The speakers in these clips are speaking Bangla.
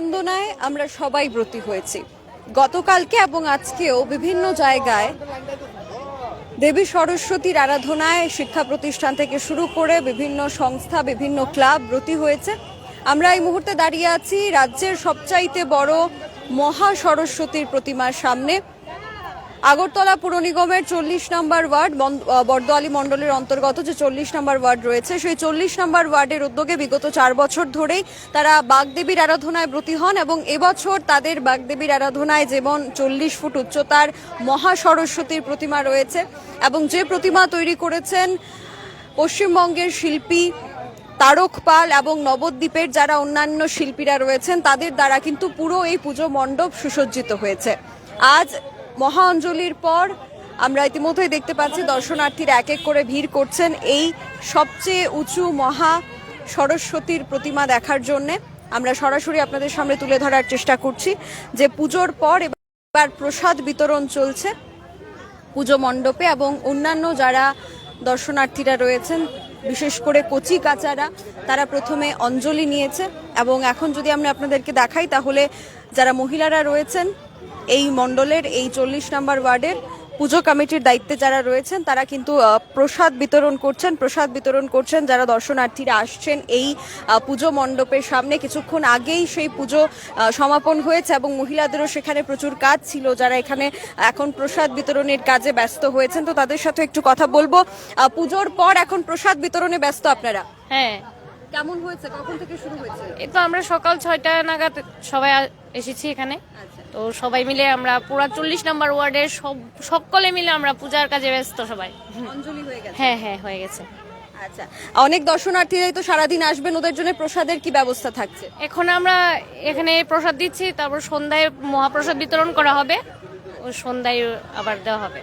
বন্দনায় আমরা সবাই ব্রতী হয়েছি। গতকালকে এবং আজকেও বিভিন্ন জায়গায় দেবী সরস্বতীর আরাধনায় শিক্ষা প্রতিষ্ঠান থেকে শুরু করে বিভিন্ন সংস্থা, বিভিন্ন ক্লাব ব্রতী হয়েছে। আমরা এই মুহূর্তে দাঁড়িয়ে আছি রাজ্যের সবচাইতে বড় মহা সরস্বতীর প্রতিমার সামনে। আগরতলা পুর নিগমের 40 নম্বর ওয়ার্ড বর্দোয়ালি মণ্ডলের অন্তর্গত যে 40 নম্বর ওয়ার্ড রয়েছে, সেই 40 নম্বর ওয়ার্ডের উদ্যোগে বিগত 4 বছর ধরেই তারা বাগদেবীর আরাধনায় ব্রতী হন এবং এবছর তাদের বাগদেবীর আরাধনায় যেমন 40 ফুট উচ্চতার মহা সরস্বতীর প্রতিমা রয়েছে এবং যে প্রতিমা তৈরি করেছেন পশ্চিমবঙ্গের শিল্পী তারক পাল এবং নবদ্বীপের যারা অন্যান্য শিল্পীরা রয়েছেন তাদের দ্বারা কিন্তু পুরো এই পুজো মণ্ডপ সুসজ্জিত হয়েছে। আজ মহা অঞ্জলির পর আমরা ইতিমধ্যেই দেখতে পাচ্ছি দর্শনার্থীরা এক এক করে ভিড় করছেন এই সবচেয়ে উঁচু মহা সরস্বতীর প্রতিমা দেখার জন্যে। আমরা সরাসরি আপনাদের সামনে তুলে ধরার চেষ্টা করছি যে পুজোর পর এবার প্রসাদ বিতরণ চলছে পুজো মণ্ডপে এবং অন্যান্য যারা দর্শনার্থীরা রয়েছেন বিশেষ করে কচি কাচারা তারা প্রথমে অঞ্জলি নিয়েছে এবং এখন যদি আমরা আপনাদেরকে দেখাই তাহলে যারা মহিলারা রয়েছেন এই মণ্ডলের এই 40 নম্বর ওয়ার্ডের পুজো কমিটির দায়িত্বে যারা রয়েছেন তারা কিন্তু প্রসাদ বিতরণ করছেন যারা দর্শনার্থীরা আসছেন এই পুজো মণ্ডপের সামনে। কিছুক্ষণ আগেই সেই পুজো সমাপন হয়েছে এবং মহিলাদেরও সেখানে প্রচুর কাজ ছিল, যারা এখানে এখন প্রসাদ বিতরণের কাজে ব্যস্ত হয়েছেন। তো তাদের সাথে একটু কথা বলবো। পুজোর পর এখন প্রসাদ বিতরণে ব্যস্ত আপনারা? হ্যাঁ। কেমন হয়েছে, কখন থেকে শুরু হয়েছে? এই তো আমরা সকাল 6টা নাগাদ সবাই এসেছি এখানে। তো সবাই মিলে আমরা পুরো 40 নম্বর ওয়ার্ডের সকলে মিলে আমরা পূজার কাজে ব্যস্ত সবাই। অঞ্জলি হয়ে গেছে? হ্যাঁ হ্যাঁ হয়ে গেছে। আচ্ছা, অনেক দর্শনার্থীরাই তো সারাদিন আসবেন, ওদের জন্য প্রসাদের কি ব্যবস্থা থাকছে? এখন আমরা এখানে প্রসাদ দিচ্ছি, তারপর সন্ধ্যায় মহাপ্রসাদ বিতরণ করা হবে, ও সন্ধ্যায় আবার দেওয়া হবে।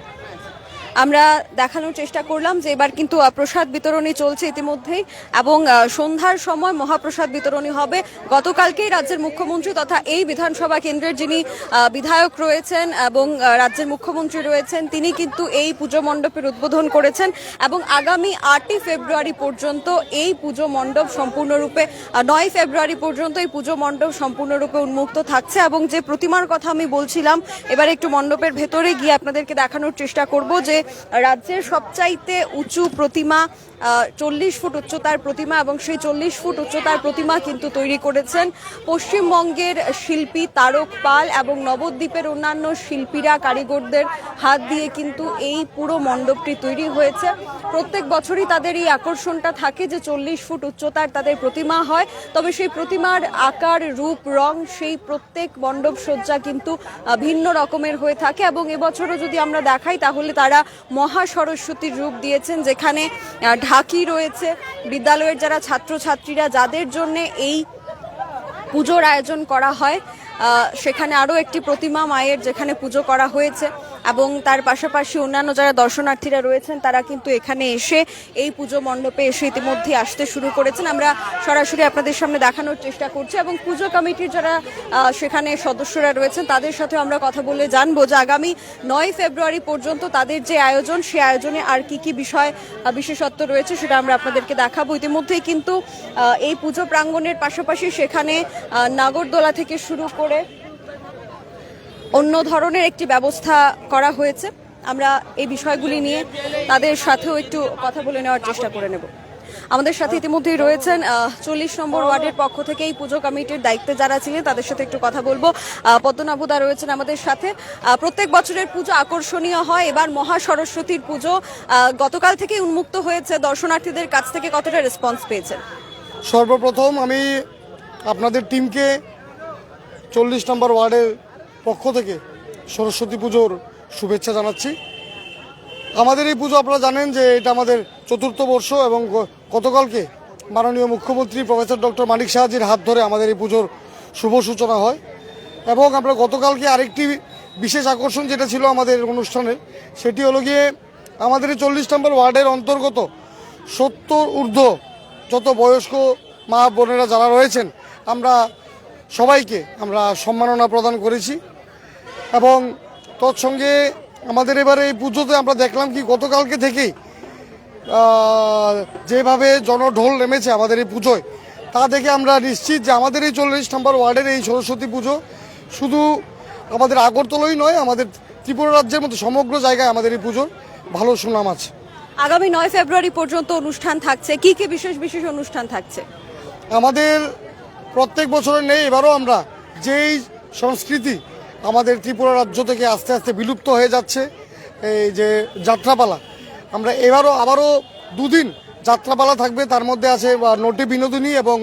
আমরা দেখানোর চেষ্টা করলাম যে এবার কিন্তু প্রসাদ বিতরণী চলছে ইতিমধ্যেই এবং সন্ধ্যার সময় মহাপ্রসাদ বিতরণী হবে। গতকালকেই রাজ্যের মুখ্যমন্ত্রী তথা এই বিধানসভা কেন্দ্রের যিনি বিধায়ক রয়েছেন এবং রাজ্যের মুখ্যমন্ত্রী রয়েছেন তিনি কিন্তু এই পুজো মণ্ডপের উদ্বোধন করেছেন এবং আগামী 8ই ফেব্রুয়ারি পর্যন্ত এই পুজো মণ্ডপ সম্পূর্ণরূপে 9 ফেব্রুয়ারি পর্যন্ত এই পুজো মণ্ডপ সম্পূর্ণরূপে উন্মুক্ত থাকছে। এবং যে প্রতিমার কথা আমি বলছিলাম, এবার একটু মণ্ডপের ভেতরে গিয়ে আপনাদেরকে দেখানোর চেষ্টা করব যে রাজ্যের সবচাইতে উঁচু প্রতিমা 40 ফুট উচ্চতার প্রতিমা এবং সেই 40 ফুট উচ্চতার প্রতিমা কিন্তু তৈরি করেছেন পশ্চিমবঙ্গের শিল্পী তারক পাল এবং নবদ্বীপের অন্যান্য শিল্পীরা, কারিগরদের হাত দিয়ে কিন্তু এই পুরো মণ্ডপটি তৈরি হয়েছে। প্রত্যেক বছরই তাদের এই আকর্ষণটা থাকে যে 40 ফুট উচ্চতার তাদের প্রতিমা হয়, তবে সেই প্রতিমার আকার, রূপ, রং সেই প্রত্যেক মণ্ডপ সজ্জা কিন্তু ভিন্ন রকমের হয়ে থাকে এবং এবছরও যদি আমরা দেখাই তাহলে তারা মহা সরস্বতীর রূপ দিয়েছেন, যেখানে ঢাকি রয়েছে। বিদ্যালয়ের যারা ছাত্রছাত্রীরা যাদের জন্য এই পুজোর আয়োজন করা হয় সেখানে আরও একটি প্রতিমা মায়ের যেখানে পুজো করা হয়েছে এবং তার পাশাপাশি অন্যান্য যারা দর্শনার্থীরা রয়েছেন তারা কিন্তু এখানে এসে এই পুজো মণ্ডপে এসে ইতিমধ্যে আসতে শুরু করেছেন। আমরা সরাসরি আপনাদের সামনে দেখানোর চেষ্টা করছি এবং পুজো কমিটির যারা সেখানে সদস্যরা রয়েছেন তাদের সাথে আমরা কথা বলে জানবো যে আগামী 9 ফেব্রুয়ারি পর্যন্ত তাদের যে আয়োজন, সেই আয়োজনে আর কি কি বিষয় বিশেষত্ব রয়েছে সেটা আমরা আপনাদেরকে দেখাবো। ইতিমধ্যেই কিন্তু এই পুজো প্রাঙ্গণের পাশাপাশি সেখানে নাগরদোলা থেকে শুরু করে অন্য ধরনের একটি ব্যবস্থা করা হয়েছে। আমরা এই বিষয়গুলি নিয়ে তাদের সাথেও একটু কথা বলে নেওয়ার চেষ্টা করে নেব। আমাদের সাথে ইতিমধ্যেই রয়েছেন 40 নম্বর ওয়ার্ডের পক্ষ থেকে এই পুজো কমিটির দায়িত্বে যারা ছিলেন তাদের সাথে একটু কথা বলবো। পদ্মনাভদা রয়েছেন আমাদের সাথে। প্রত্যেক বছরের পুজো আকর্ষণীয় হয়, এবার মহা সরস্বতীর পুজো গতকাল থেকেই উন্মুক্ত হয়েছে, দর্শনার্থীদের কাছ থেকে কতটা রেসপন্স পেয়েছেন? সর্বপ্রথম আমি আপনাদের টিমকে 40 নম্বর ওয়ার্ডের পক্ষ থেকে সরস্বতী পুজোর শুভেচ্ছা জানাচ্ছি। আমাদের এই পুজো আপনারা জানেন যে এটা আমাদের 4র্থ বর্ষ এবং গতকালকে মাননীয় মুখ্যমন্ত্রী প্রফেসর ডক্টর মানিক সাহাজির হাত ধরে আমাদের এই পুজোর শুভ সূচনা হয় এবং আমরা গতকালকে আরেকটি বিশেষ আকর্ষণ যেটা ছিল আমাদের অনুষ্ঠানের, সেটি হলো গিয়ে আমাদের এই 40 নম্বর ওয়ার্ডের অন্তর্গত 70 ঊর্ধ্ব যত বয়স্ক মা বোনেরা যারা রয়েছেন আমরা সবাইকে আমরা সম্মাননা প্রদান করেছি এবং তৎসঙ্গে আমাদের এবারে এই পুজোতে আমরা দেখলাম কি গতকালকে থেকেই যেভাবে জনঢোল নেমেছে আমাদের এই পুজোয়, তা দেখে আমরা নিশ্চিত যে আমাদের এই 40 নম্বর ওয়ার্ডের এই সরস্বতী পুজো শুধু আমাদের আগরতলাই নয়, আমাদের ত্রিপুরা রাজ্যের মধ্যে সমগ্র জায়গায় আমাদের এই পুজোর ভালো সুনাম আছে। আগামী 9 ফেব্রুয়ারি পর্যন্ত অনুষ্ঠান থাকছে, কি কি বিশেষ বিশেষ অনুষ্ঠান থাকছে? আমাদের প্রত্যেক বছরের নেই, এবারও আমরা যেই সংস্কৃতি আমাদের ত্রিপুরা রাজ্য থেকে আস্তে আস্তে বিলুপ্ত হয়ে যাচ্ছে, এই যে যাত্রাপালা, আমরা আবারও 2 দিন যাত্রাপালা থাকবে। তার মধ্যে আছে নটে বিনোদিনী এবং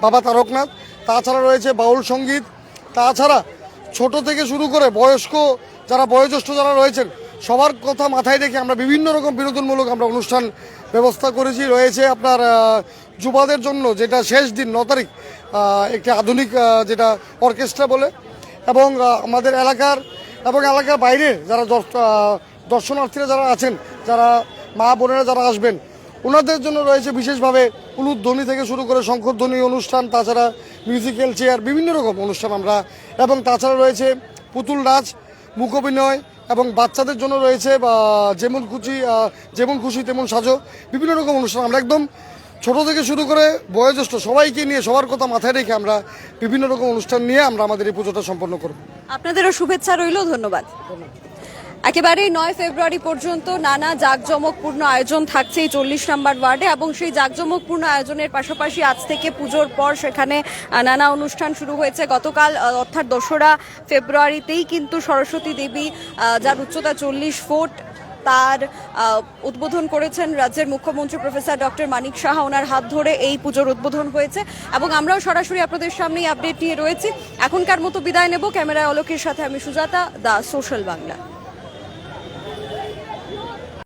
বাবা তারকনাথ, তাছাড়া রয়েছে বাউল সঙ্গীত, তাছাড়া ছোট থেকে শুরু করে বয়স্ক যারা বয়োজ্যেষ্ঠ যারা রয়েছেন সবার কথা মাথায় রেখে আমরা বিভিন্ন রকম বিনোদনমূলক আমরা অনুষ্ঠান ব্যবস্থা করেছি। রয়েছে আপনার যুবাদের জন্য যেটা শেষ দিন 9 তারিখ একটি আধুনিক যেটা অর্কেস্ট্রা বলে, এবং আমাদের এলাকার এবং এলাকার বাইরে যারা দর্শনার্থীরা যারা আছেন, যারা মা বোনেরা যারা আসবেন, ওনাদের জন্য রয়েছে বিশেষভাবে উলুধ্বনি থেকে শুরু করে শঙ্খধ্বনি অনুষ্ঠান, তাছাড়া মিউজিক্যাল চেয়ার, বিভিন্ন রকম অনুষ্ঠান আমরা, এবং তাছাড়া রয়েছে পুতুল নাচ, মূকাভিনয়, এবং বাচ্চাদের জন্য রয়েছে যেমন খুশি তেমন সাজো, বিভিন্ন রকম অনুষ্ঠান। আমরা একদম ছোট থেকে শুরু করে বয়োজ্যেষ্ঠ সবাইকে নিয়ে সবার কথা মাথায় রেখে আমরা বিভিন্ন রকম অনুষ্ঠান নিয়ে আমরা আমাদের এই পুজোটা সম্পন্ন করব। আপনাদেরও শুভেচ্ছা রইল, ধন্যবাদ। একেবারেই 9 ফেব্রুয়ারি পর্যন্ত নানা জাঁকজমকপূর্ণ আয়োজন থাকছে এই 40 নম্বর ওয়ার্ডে, এবং সেই জাঁকজমকপূর্ণ আয়োজনের পাশাপাশি আজ থেকে পুজোর পর সেখানে নানা অনুষ্ঠান শুরু হয়েছে। গতকাল অর্থাৎ 2রা ফেব্রুয়ারিতেই কিন্তু সরস্বতী দেবী, যার উচ্চতা 40 ফুট, তার উদ্বোধন করেছেন রাজ্যের মুখ্যমন্ত্রী প্রফেসর ডক্টর মানিক সাহা। ওনার হাত ধরে এই পুজোর উদ্বোধন হয়েছে, এবং আমরাও সরাসরি আপনাদের সামনেই আপডেট নিয়ে রয়েছি। এখনকার মতো বিদায় নেব। ক্যামেরায় অলোকের সাথে আমি সুজাতা, দা সোশ্যাল বাংলা।